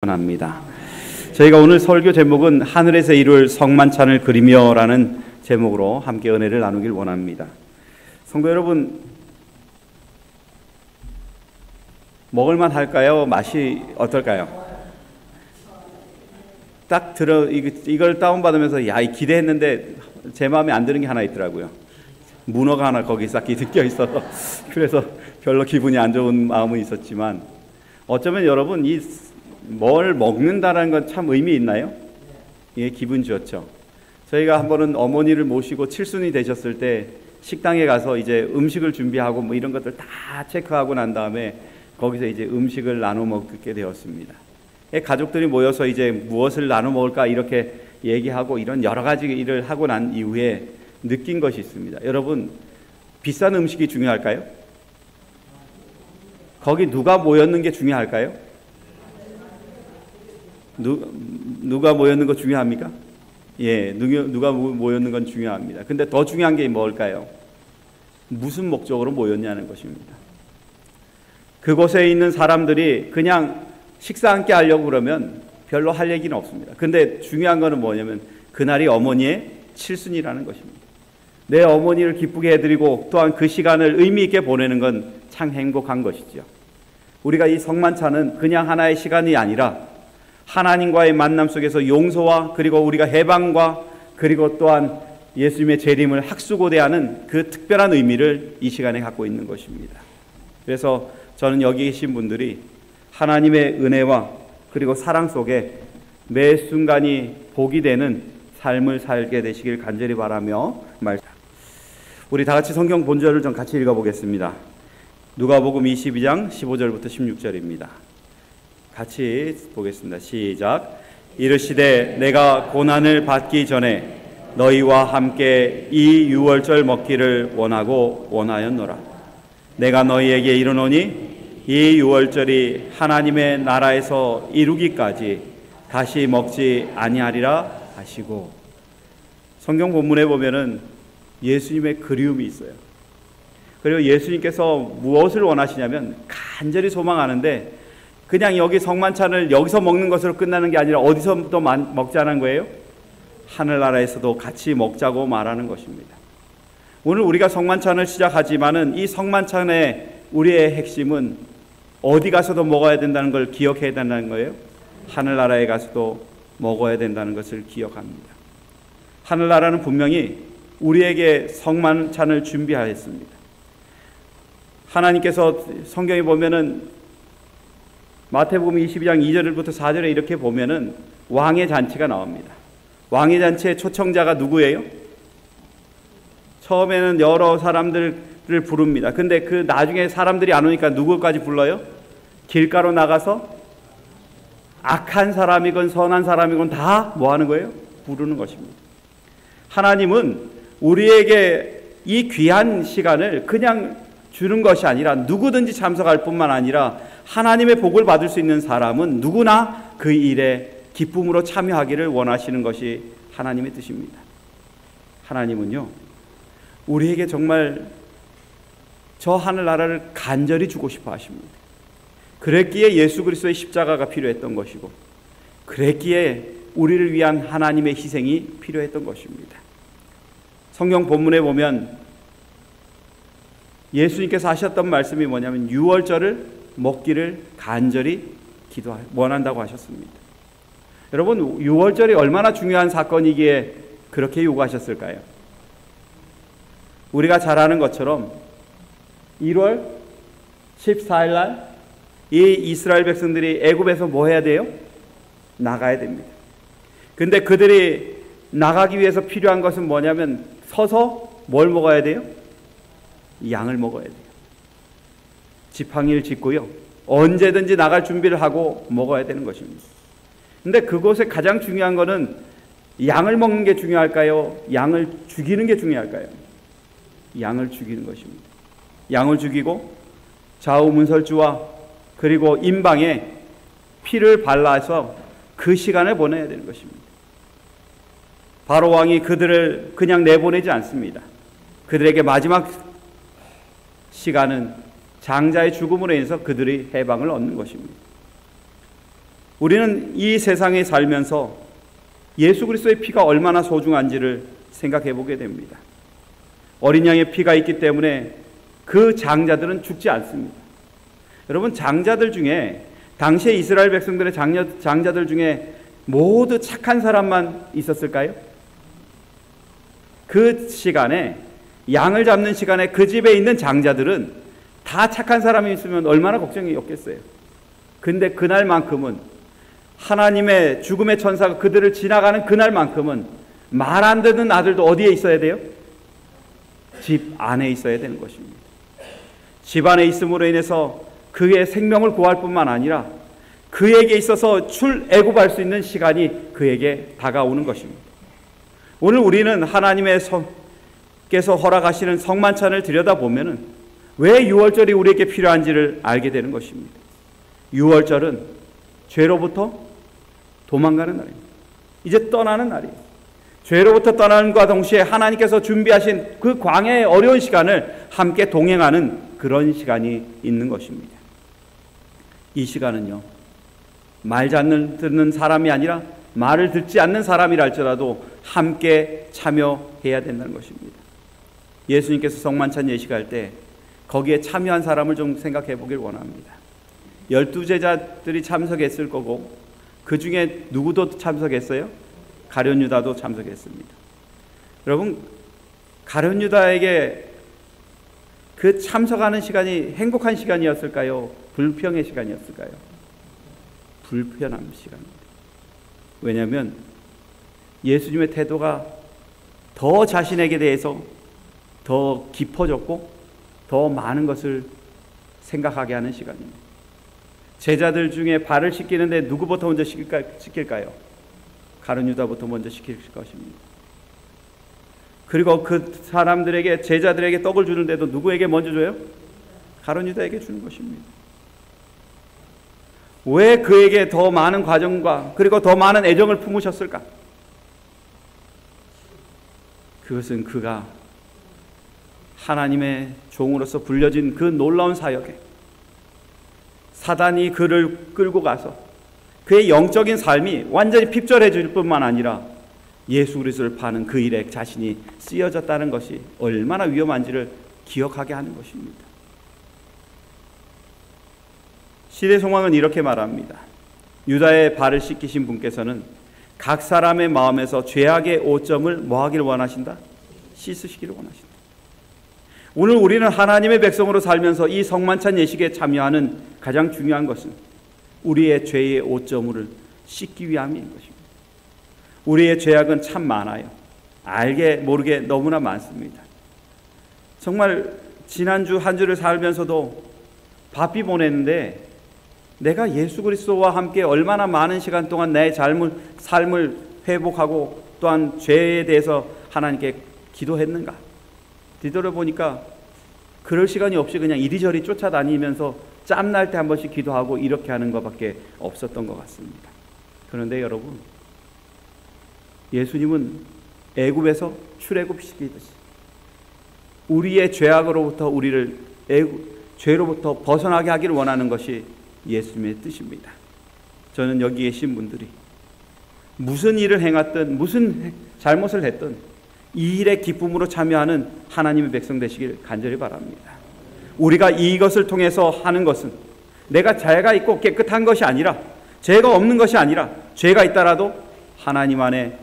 합니다. 저희가 오늘 설교 제목은 하늘에서 이룰 성만찬을 그리며라는 제목으로 함께 은혜를 나누길 원합니다. 성도 여러분, 먹을만 할까요? 맛이 어떨까요? 딱 이걸 다운받으면서 기대했는데 제 마음에 안 드는 게 하나 있더라고요. 문어가 하나 거기 싹 섞여 있어서 그래서 별로 기분이 안 좋은 마음은 있었지만, 어쩌면 여러분 뭘 먹는다라는 건 참 의미 있나요? 예, 기분 좋죠. 저희가 한 번은 어머니를 모시고 칠순이 되셨을 때 식당에 가서 이제 음식을 준비하고 뭐 이런 것들 다 체크하고 난 다음에 거기서 이제 음식을 나눠 먹게 되었습니다. 가족들이 모여서 이제 무엇을 나눠 먹을까 이렇게 얘기하고 이런 여러 가지 일을 하고 난 이후에 느낀 것이 있습니다. 여러분, 비싼 음식이 중요할까요? 거기 누가 모였는 게 중요할까요? 누가 모였는 거 중요합니까? 예, 누가 모였는 건 중요합니다. 근데 더 중요한 게 뭘까요? 무슨 목적으로 모였냐는 것입니다. 그곳에 있는 사람들이 그냥 식사 함께 하려고 그러면 별로 할 얘기는 없습니다. 근데 중요한 거는 뭐냐면 그날이 어머니의 칠순이라는 것입니다. 내 어머니를 기쁘게 해드리고 또한 그 시간을 의미 있게 보내는 건 참 행복한 것이죠. 우리가 이 성만찬은 그냥 하나의 시간이 아니라 하나님과의 만남 속에서 용서와 그리고 우리가 해방과 그리고 또한 예수님의 재림을 학수고대하는 그 특별한 의미를 이 시간에 갖고 있는 것입니다. 그래서 저는 여기 계신 분들이 하나님의 은혜와 그리고 사랑 속에 매 순간이 복이 되는 삶을 살게 되시길 간절히 바라며 우리 다 같이 성경 본절을 좀 같이 읽어보겠습니다. 누가복음 22장 15절부터 16절입니다. 같이 보겠습니다. 시작. 이르시되 내가 고난을 받기 전에 너희와 함께 이 유월절 먹기를 원하였노라. 내가 너희에게 이르노니 이 유월절이 하나님의 나라에서 이루기까지 다시 먹지 아니하리라 하시고. 성경 본문에 보면은 예수님의 그리움이 있어요. 그리고 예수님께서 무엇을 원하시냐면 간절히 소망하는데 그냥 여기 성만찬을 여기서 먹는 것으로 끝나는 게 아니라 어디서부터 먹자는 거예요? 하늘나라에서도 같이 먹자고 말하는 것입니다. 오늘 우리가 성만찬을 시작하지만은 이 성만찬의 우리의 핵심은 어디 가서도 먹어야 된다는 걸 기억해야 된다는 거예요. 하늘나라에 가서도 먹어야 된다는 것을 기억합니다. 하늘나라는 분명히 우리에게 성만찬을 준비하였습니다. 하나님께서 성경에 보면은 마태복음 22장 2절부터 4절에 이렇게 보면은 왕의 잔치가 나옵니다. 왕의 잔치의 초청자가 누구예요? 처음에는 여러 사람들을 부릅니다. 근데 그 나중에 사람들이 안 오니까 누구까지 불러요? 길가로 나가서 악한 사람이건 선한 사람이건 다 뭐 하는 거예요? 부르는 것입니다. 하나님은 우리에게 이 귀한 시간을 그냥 주는 것이 아니라 누구든지 참석할 뿐만 아니라 하나님의 복을 받을 수 있는 사람은 누구나 그 일에 기쁨으로 참여하기를 원하시는 것이 하나님의 뜻입니다. 하나님은요, 우리에게 정말 저 하늘나라를 간절히 주고 싶어 하십니다. 그랬기에 예수 그리스도의 십자가가 필요했던 것이고, 그랬기에 우리를 위한 하나님의 희생이 필요했던 것입니다. 성경 본문에 보면 예수님께서 하셨던 말씀이 뭐냐면 유월절을 먹기를 간절히 원한다고 하셨습니다. 여러분, 유월절이 얼마나 중요한 사건이기에 그렇게 요구하셨을까요? 우리가 잘 아는 것처럼 1월 14일 날 이 이스라엘 백성들이 애굽에서 뭐 해야 돼요? 나가야 됩니다. 근데 그들이 나가기 위해서 필요한 것은 뭐냐면 서서 뭘 먹어야 돼요? 양을 먹어야 돼요. 지팡이를 짚고요, 언제든지 나갈 준비를 하고 먹어야 되는 것입니다. 근데 그곳에 가장 중요한 것은 양을 먹는 게 중요할까요? 양을 죽이는 게 중요할까요? 양을 죽이는 것입니다. 양을 죽이고 좌우 문설주와 그리고 임방에 피를 발라서 그 시간을 보내야 되는 것입니다. 바로 왕이 그들을 그냥 내보내지 않습니다. 그들에게 마지막 시간은 장자의 죽음으로 인해서 그들이 해방을 얻는 것입니다. 우리는 이 세상에 살면서 예수 그리스도의 피가 얼마나 소중한지를 생각해 보게 됩니다. 어린 양의 피가 있기 때문에 그 장자들은 죽지 않습니다. 여러분, 장자들 중에, 당시에 이스라엘 백성들의 장자들 중에 모두 착한 사람만 있었을까요? 그 시간에, 양을 잡는 시간에 그 집에 있는 장자들은 다 착한 사람이 있으면 얼마나 걱정이 없겠어요. 근데 그날만큼은, 하나님의 죽음의 천사가 그들을 지나가는 그날만큼은 말 안 듣는 아들도 어디에 있어야 돼요? 집 안에 있어야 되는 것입니다. 집 안에 있음으로 인해서 그의 생명을 구할 뿐만 아니라 그에게 있어서 출애굽할 수 있는 시간이 그에게 다가오는 것입니다. 오늘 우리는 하나님께서 허락하시는 성만찬을 들여다보면 왜 6월절이 우리에게 필요한지를 알게 되는 것입니다. 6월절은 죄로부터 도망가는 날입니다. 이제 떠나는 날이에요. 죄로부터 떠나는과 동시에 하나님께서 준비하신 그 광야의 어려운 시간을 함께 동행하는 그런 시간이 있는 것입니다. 이 시간은요, 말 잘 듣는 사람이 아니라 말을 듣지 않는 사람이라 할지라도 함께 참여해야 된다는 것입니다. 예수님께서 성만찬 예식할 때 거기에 참여한 사람을 좀 생각해 보길 원합니다. 12제자들이 참석했을 거고, 그 중에 누구도 참석했어요? 가룟 유다도 참석했습니다. 여러분, 가룟 유다에게 그 참석하는 시간이 행복한 시간이었을까요? 불평의 시간이었을까요? 불편한 시간입니다. 왜냐하면 예수님의 태도가 더 자신에게 대해서 더 깊어졌고 더 많은 것을 생각하게 하는 시간입니다. 제자들 중에 발을 씻기는데 누구부터 먼저 씻길까요? 가룟 유다부터 먼저 씻길 것입니다. 그리고 그 사람들에게, 제자들에게 떡을 주는데도 누구에게 먼저 줘요? 가룟 유다에게 주는 것입니다. 왜 그에게 더 많은 과정과 그리고 더 많은 애정을 품으셨을까? 그것은 그가 하나님의 종으로서 불려진 그 놀라운 사역에 사단이 그를 끌고 가서 그의 영적인 삶이 완전히 핍절해질 뿐만 아니라 예수 그리스도를 파는 그 일에 자신이 쓰여졌다는 것이 얼마나 위험한지를 기억하게 하는 것입니다. 시대송황은 이렇게 말합니다. 유다의 발을 씻기신 분께서는 각 사람의 마음에서 죄악의 오점을 뭐하기를 원하신다? 씻으시기를 원하신다. 오늘 우리는 하나님의 백성으로 살면서 이 성만찬 예식에 참여하는 가장 중요한 것은 우리의 죄의 오점을 씻기 위함인 것입니다. 우리의 죄악은 참 많아요. 알게 모르게 너무나 많습니다. 정말 지난주 한 주를 살면서도 바삐 보냈는데 내가 예수 그리스도와 함께 얼마나 많은 시간 동안 내 삶을 회복하고 또한 죄에 대해서 하나님께 기도했는가? 뒤돌아보니까 그럴 시간이 없이 그냥 이리저리 쫓아다니면서 짬날 때 한 번씩 기도하고 이렇게 하는 것밖에 없었던 것 같습니다. 그런데 여러분, 예수님은 애굽에서 출애굽시키듯이 우리의 죄악으로부터 우리를 죄로부터 벗어나게 하기를 원하는 것이 예수님의 뜻입니다. 저는 여기 계신 분들이 무슨 일을 행했든 무슨 잘못을 했든 이 일에 기쁨으로 참여하는 하나님의 백성 되시길 간절히 바랍니다. 우리가 이것을 통해서 하는 것은 내가 죄가 있고 깨끗한 것이 아니라, 죄가 없는 것이 아니라, 죄가 있더라도 하나님 안에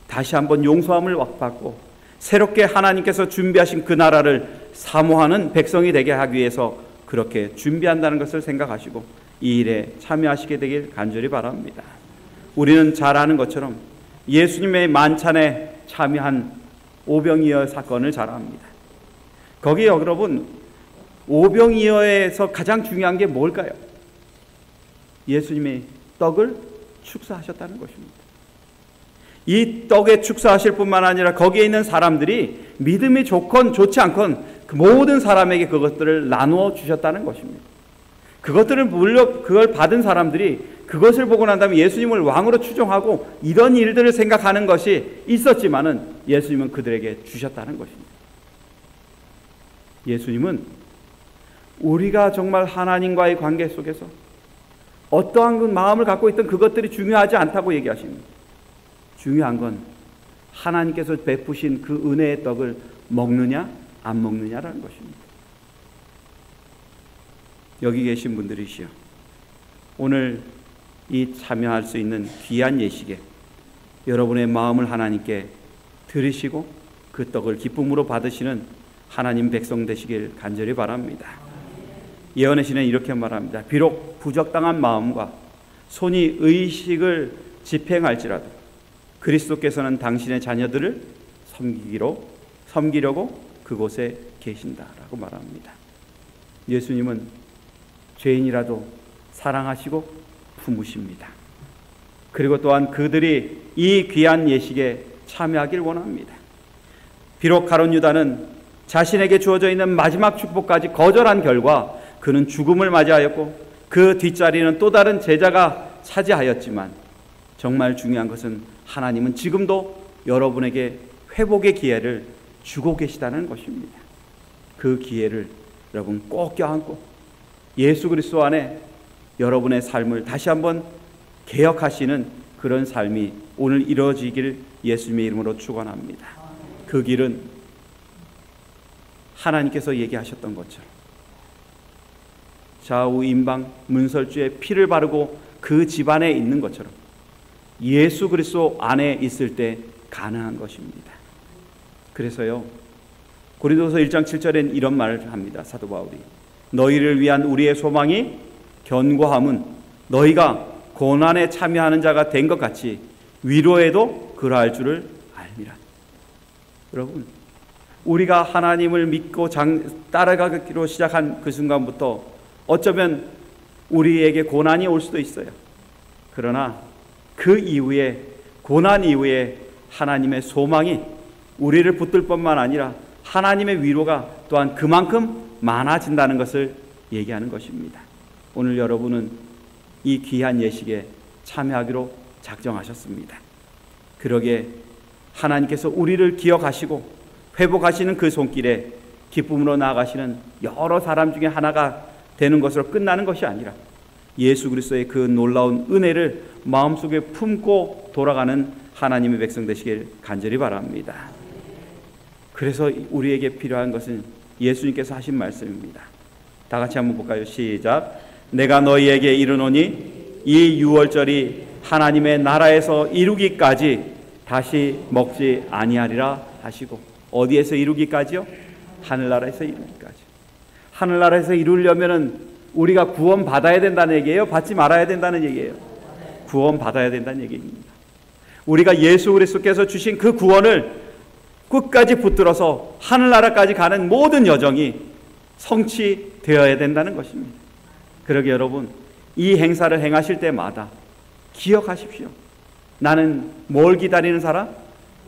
다시 한번 용서함을 받고 새롭게 하나님께서 준비하신 그 나라를 사모하는 백성이 되게 하기 위해서 그렇게 준비한다는 것을 생각하시고 이 일에 참여하시게 되길 간절히 바랍니다. 우리는 잘 아는 것처럼 예수님의 만찬에 참여한 오병이어 사건을 잘 압니다. 거기에 여러분, 오병이어에서 가장 중요한 게 뭘까요? 예수님이 떡을 축사하셨다는 것입니다. 이 떡에 축사하실 뿐만 아니라 거기에 있는 사람들이 믿음이 좋건 좋지 않건 그 모든 사람에게 그것들을 나누어 주셨다는 것입니다. 그걸 받은 사람들이 그것을 보고 난 다음에 예수님을 왕으로 추종하고 이런 일들을 생각하는 것이 있었지만은 예수님은 그들에게 주셨다는 것입니다. 예수님은 우리가 정말 하나님과의 관계 속에서 어떠한 마음을 갖고 있던 그것들이 중요하지 않다고 얘기하십니다. 중요한 건 하나님께서 베푸신 그 은혜의 떡을 먹느냐 안 먹느냐라는 것입니다. 여기 계신 분들이시여, 오늘 이 참여할 수 있는 귀한 예식에 여러분의 마음을 하나님께 들으시고 그 떡을 기쁨으로 받으시는 하나님 백성 되시길 간절히 바랍니다. 예언의 시는 이렇게 말합니다. 비록 부적당한 마음과 손이 의식을 집행할지라도 그리스도께서는 당신의 자녀들을 섬기려고 그곳에 계신다라고 말합니다. 예수님은 죄인이라도 사랑하시고 품으십니다. 그리고 또한 그들이 이 귀한 예식에 참여하길 원합니다. 비록 가룟 유다는 자신에게 주어져 있는 마지막 축복까지 거절한 결과 그는 죽음을 맞이하였고 그 뒷자리는 또 다른 제자가 차지하였지만, 정말 중요한 것은 하나님은 지금도 여러분에게 회복의 기회를 주고 계시다는 것입니다. 그 기회를 여러분 꼭 껴안고 예수 그리스도 안에 여러분의 삶을 다시 한번 개혁하시는 그런 삶이 오늘 이루어지길 예수님의 이름으로 축원합니다. 그 길은 하나님께서 얘기하셨던 것처럼 좌우 임방 문설주에 피를 바르고 그 집안에 있는 것처럼 예수 그리스도 안에 있을 때 가능한 것입니다. 그래서요, 고린도서 1장 7절엔 이런 말을 합니다. 사도 바울이 너희를 위한 우리의 소망이 견고함은 너희가 고난에 참여하는 자가 된 것 같이 위로에도 그러할 줄을 알미라. 여러분, 우리가 하나님을 믿고 따라가기로 시작한 그 순간부터 어쩌면 우리에게 고난이 올 수도 있어요. 그러나 그 이후에, 고난 이후에 하나님의 소망이 우리를 붙들 뿐만 아니라 하나님의 위로가 또한 그만큼 많아진다는 것을 얘기하는 것입니다. 오늘 여러분은 이 귀한 예식에 참여하기로 작정하셨습니다. 그러기에 하나님께서 우리를 기억하시고 회복하시는 그 손길에 기쁨으로 나아가시는 여러 사람 중에 하나가 되는 것으로 끝나는 것이 아니라 예수 그리스도의 그 놀라운 은혜를 마음속에 품고 돌아가는 하나님의 백성 되시길 간절히 바랍니다. 그래서 우리에게 필요한 것은 예수님께서 하신 말씀입니다. 다 같이 한번 볼까요? 시작. 내가 너희에게 이르노니 이 유월절이 하나님의 나라에서 이루기까지 다시 먹지 아니하리라 하시고, 어디에서 이루기까지요? 하늘나라에서 이루기까지. 하늘나라에서 이루려면은 우리가 구원 받아야 된다는 얘기예요? 받지 말아야 된다는 얘기예요? 구원 받아야 된다는 얘기입니다. 우리가 예수 그리스도께서 주신 그 구원을 끝까지 붙들어서 하늘나라까지 가는 모든 여정이 성취되어야 된다는 것입니다. 그러게 여러분, 이 행사를 행하실 때마다 기억하십시오. 나는 뭘 기다리는 사람?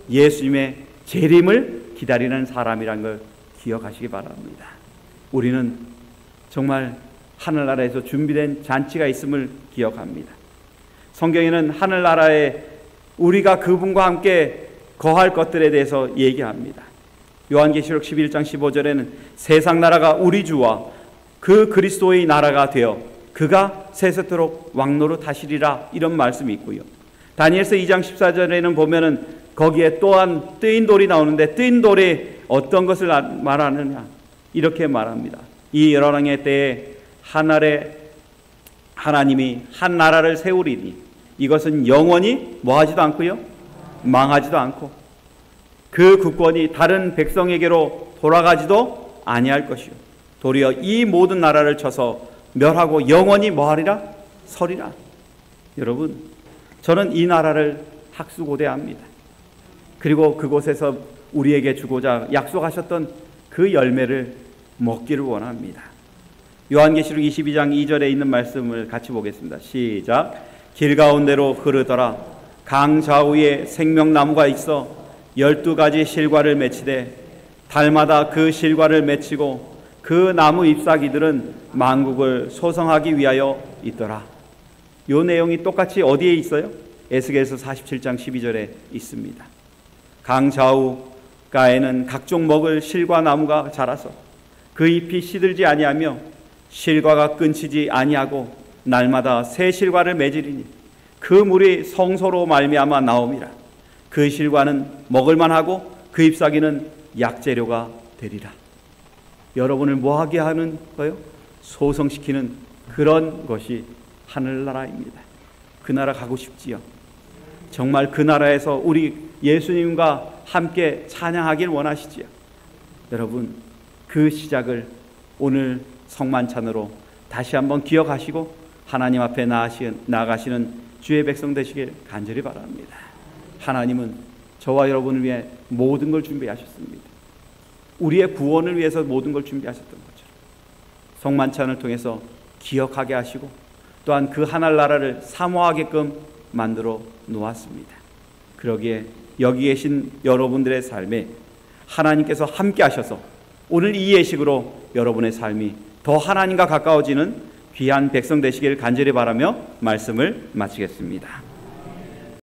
예수님의 재림을 기다리는 사람이라는 걸 기억하시기 바랍니다. 우리는 정말 하늘나라에서 준비된 잔치가 있음을 기억합니다. 성경에는 하늘나라에 우리가 그분과 함께 거할 것들에 대해서 얘기합니다. 요한계시록 11장 15절에는 세상 나라가 우리 주와 그 그리스도의 나라가 되어 그가 세세토록 왕노릇 하시리라, 이런 말씀이 있고요. 다니엘서 2장 14절에는 보면은 거기에 또한 뜨인 돌이 나오는데, 뜨인 돌이 어떤 것을 말하느냐, 이렇게 말합니다. 이 열왕의 때에 하늘에 하나님이 한 나라를 세우리니 이것은 영원히 뭐하지도 않고요, 망하지도 않고 그 국권이 다른 백성에게로 돌아가지도 아니할 것이요, 도리어 이 모든 나라를 쳐서 멸하고 영원히 뭐하리라? 서리라. 여러분, 저는 이 나라를 학수고대합니다. 그리고 그곳에서 우리에게 주고자 약속하셨던 그 열매를 먹기를 원합니다. 요한계시록 22장 2절에 있는 말씀을 같이 보겠습니다. 시작. 길 가운데로 흐르더라. 강 좌우에 생명나무가 있어 12가지 실과를 맺히되 달마다 그 실과를 맺히고 그 나무 잎사귀들은 만국을 소성하기 위하여 있더라. 이 내용이 똑같이 어디에 있어요? 에스겔서 47장 12절에 있습니다. 강 좌우가에는 각종 먹을 실과 나무가 자라서 그 잎이 시들지 아니하며 실과가 끊치지 아니하고 날마다 새 실과를 맺으리니 그 물이 성소로 말미암아 나옴이라. 그 실과는 먹을만하고 그 잎사귀는 약재료가 되리라. 여러분을 뭐하게 하는 거요? 소성시키는 그런 것이 하늘나라입니다. 그 나라 가고 싶지요? 정말 그 나라에서 우리 예수님과 함께 찬양하길 원하시지요? 여러분, 그 시작을 오늘 성만찬으로 다시 한번 기억하시고 하나님 앞에 나아가시는 주의 백성 되시길 간절히 바랍니다. 하나님은 저와 여러분을 위해 모든 걸 준비하셨습니다. 우리의 구원을 위해서 모든 걸 준비하셨던 거죠. 성만찬을 통해서 기억하게 하시고 또한 그 하늘나라를 사모하게끔 만들어 놓았습니다. 그러기에 여기 계신 여러분들의 삶에 하나님께서 함께 하셔서 오늘 이 예식으로 여러분의 삶이 더 하나님과 가까워지는 귀한 백성 되시기를 간절히 바라며 말씀을 마치겠습니다.